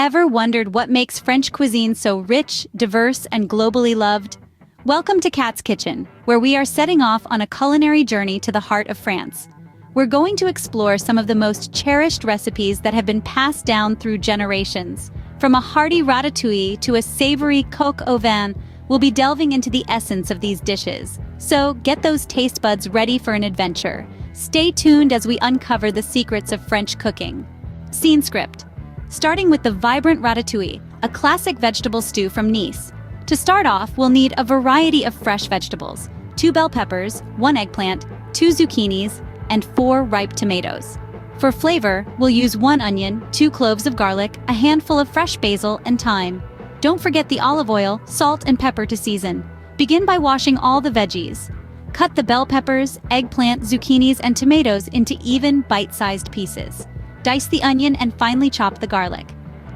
Ever wondered what makes French cuisine so rich, diverse, and globally loved? Welcome to Kat's Kitchen, where we are setting off on a culinary journey to the heart of France. We're going to explore some of the most cherished recipes that have been passed down through generations. From a hearty ratatouille to a savory coq au vin, we'll be delving into the essence of these dishes. So get those taste buds ready for an adventure. Stay tuned as we uncover the secrets of French cooking. Scene script. Starting with the vibrant ratatouille, a classic vegetable stew from Nice. To start off, we'll need a variety of fresh vegetables: 2 bell peppers, 1 eggplant, 2 zucchinis, and 4 ripe tomatoes. For flavor, we'll use 1 onion, 2 cloves of garlic, a handful of fresh basil, and thyme. Don't forget the olive oil, salt, and pepper to season. Begin by washing all the veggies. Cut the bell peppers, eggplant, zucchinis, and tomatoes into even, bite-sized pieces. Dice the onion and finely chop the garlic.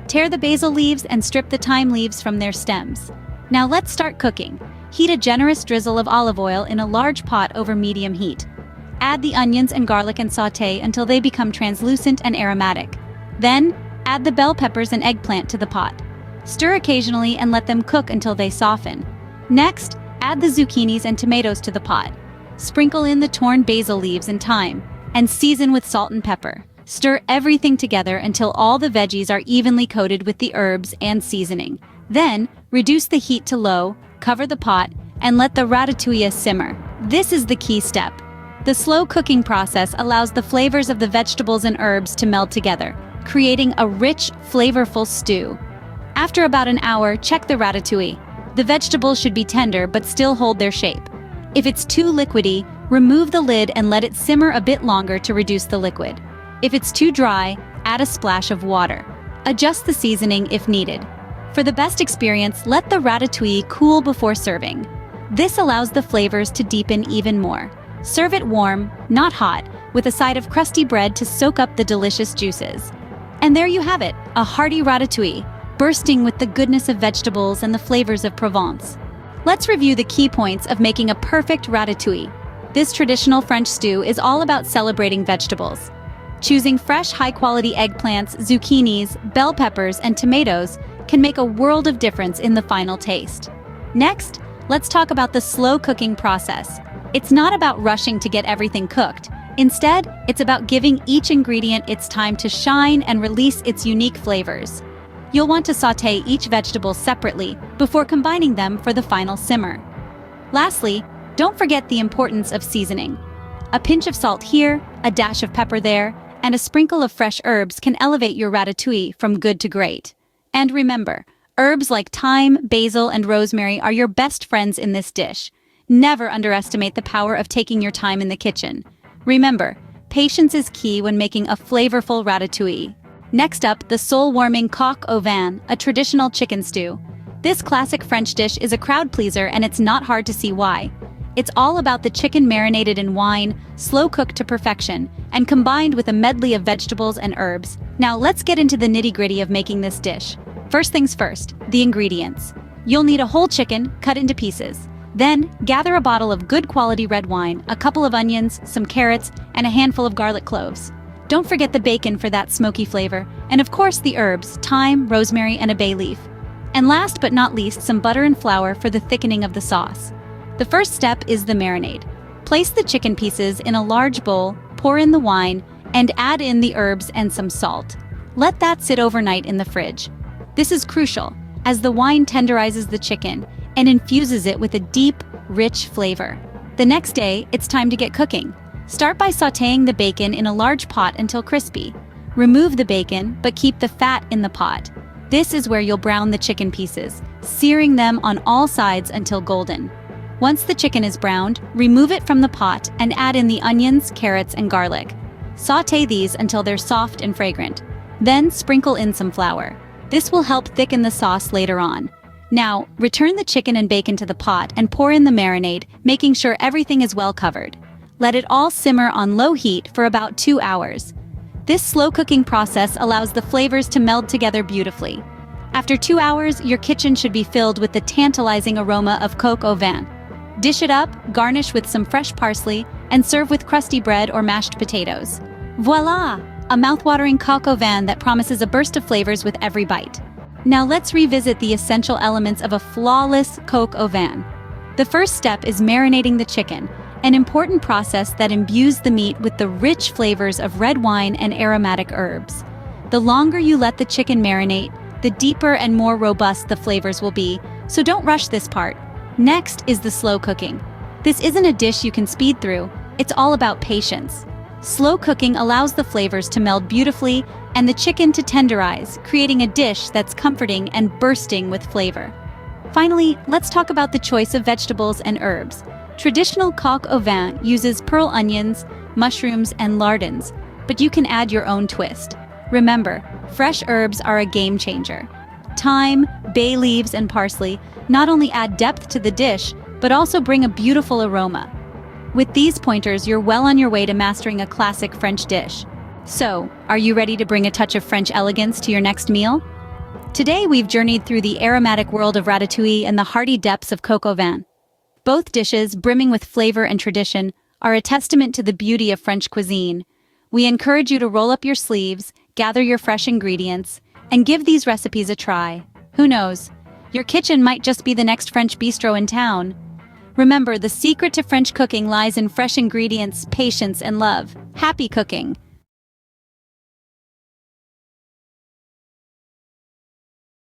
Tear the basil leaves and strip the thyme leaves from their stems. Now let's start cooking. Heat a generous drizzle of olive oil in a large pot over medium heat. Add the onions and garlic and sauté until they become translucent and aromatic. Then, add the bell peppers and eggplant to the pot. Stir occasionally and let them cook until they soften. Next, add the zucchinis and tomatoes to the pot. Sprinkle in the torn basil leaves and thyme, and season with salt and pepper. Stir everything together until all the veggies are evenly coated with the herbs and seasoning. Then, reduce the heat to low, cover the pot, and let the ratatouille simmer. This is the key step. The slow cooking process allows the flavors of the vegetables and herbs to meld together, creating a rich, flavorful stew. After about an hour, check the ratatouille. The vegetables should be tender but still hold their shape. If it's too liquidy, remove the lid and let it simmer a bit longer to reduce the liquid. If it's too dry, add a splash of water. Adjust the seasoning if needed. For the best experience, let the ratatouille cool before serving. This allows the flavors to deepen even more. Serve it warm, not hot, with a side of crusty bread to soak up the delicious juices. And there you have it, a hearty ratatouille, bursting with the goodness of vegetables and the flavors of Provence. Let's review the key points of making a perfect ratatouille. This traditional French stew is all about celebrating vegetables. Choosing fresh, high-quality eggplants, zucchinis, bell peppers, and tomatoes can make a world of difference in the final taste. Next, let's talk about the slow cooking process. It's not about rushing to get everything cooked. Instead, it's about giving each ingredient its time to shine and release its unique flavors. You'll want to sauté each vegetable separately before combining them for the final simmer. Lastly, don't forget the importance of seasoning. A pinch of salt here, a dash of pepper there, and a sprinkle of fresh herbs can elevate your ratatouille from good to great. And remember, herbs like thyme, basil, and rosemary are your best friends in this dish. Never underestimate the power of taking your time in the kitchen. Remember, patience is key when making a flavorful ratatouille. Next up, the soul-warming coq au vin, a traditional chicken stew. This classic French dish is a crowd pleaser, and it's not hard to see why. It's all about the chicken marinated in wine, slow-cooked to perfection, and combined with a medley of vegetables and herbs. Now let's get into the nitty-gritty of making this dish. First things first, the ingredients. You'll need a whole chicken, cut into pieces. Then, gather a bottle of good quality red wine, a couple of onions, some carrots, and a handful of garlic cloves. Don't forget the bacon for that smoky flavor, and of course the herbs, thyme, rosemary, and a bay leaf. And last but not least, some butter and flour for the thickening of the sauce. The first step is the marinade. Place the chicken pieces in a large bowl, pour in the wine, and add in the herbs and some salt. Let that sit overnight in the fridge. This is crucial, as the wine tenderizes the chicken and infuses it with a deep, rich flavor. The next day, it's time to get cooking. Start by sautéing the bacon in a large pot until crispy. Remove the bacon, but keep the fat in the pot. This is where you'll brown the chicken pieces, searing them on all sides until golden. Once the chicken is browned, remove it from the pot and add in the onions, carrots, and garlic. Sauté these until they're soft and fragrant. Then sprinkle in some flour. This will help thicken the sauce later on. Now, return the chicken and bacon to the pot and pour in the marinade, making sure everything is well covered. Let it all simmer on low heat for about 2 hours. This slow cooking process allows the flavors to meld together beautifully. After 2 hours, your kitchen should be filled with the tantalizing aroma of coq au vin. Dish it up, garnish with some fresh parsley, and serve with crusty bread or mashed potatoes. Voila! a mouthwatering coq au vin that promises a burst of flavors with every bite. Now let's revisit the essential elements of a flawless coq au vin. The first step is marinating the chicken, an important process that imbues the meat with the rich flavors of red wine and aromatic herbs. The longer you let the chicken marinate, the deeper and more robust the flavors will be, so don't rush this part. Next is the slow cooking. This isn't a dish you can speed through, it's all about patience. Slow cooking allows the flavors to meld beautifully and the chicken to tenderize, creating a dish that's comforting and bursting with flavor. Finally, let's talk about the choice of vegetables and herbs. Traditional coq au vin uses pearl onions, mushrooms, and lardons, but you can add your own twist. Remember, fresh herbs are a game changer. Thyme, bay leaves, and parsley not only add depth to the dish, but also bring a beautiful aroma. With these pointers, you're well on your way to mastering a classic French dish. So, are you ready to bring a touch of French elegance to your next meal? Today, we've journeyed through the aromatic world of ratatouille and the hearty depths of coq au vin. Both dishes, brimming with flavor and tradition, are a testament to the beauty of French cuisine. We encourage you to roll up your sleeves, gather your fresh ingredients, and give these recipes a try. Who knows? Your kitchen might just be the next French bistro in town. Remember, the secret to French cooking lies in fresh ingredients, patience, and love. Happy cooking!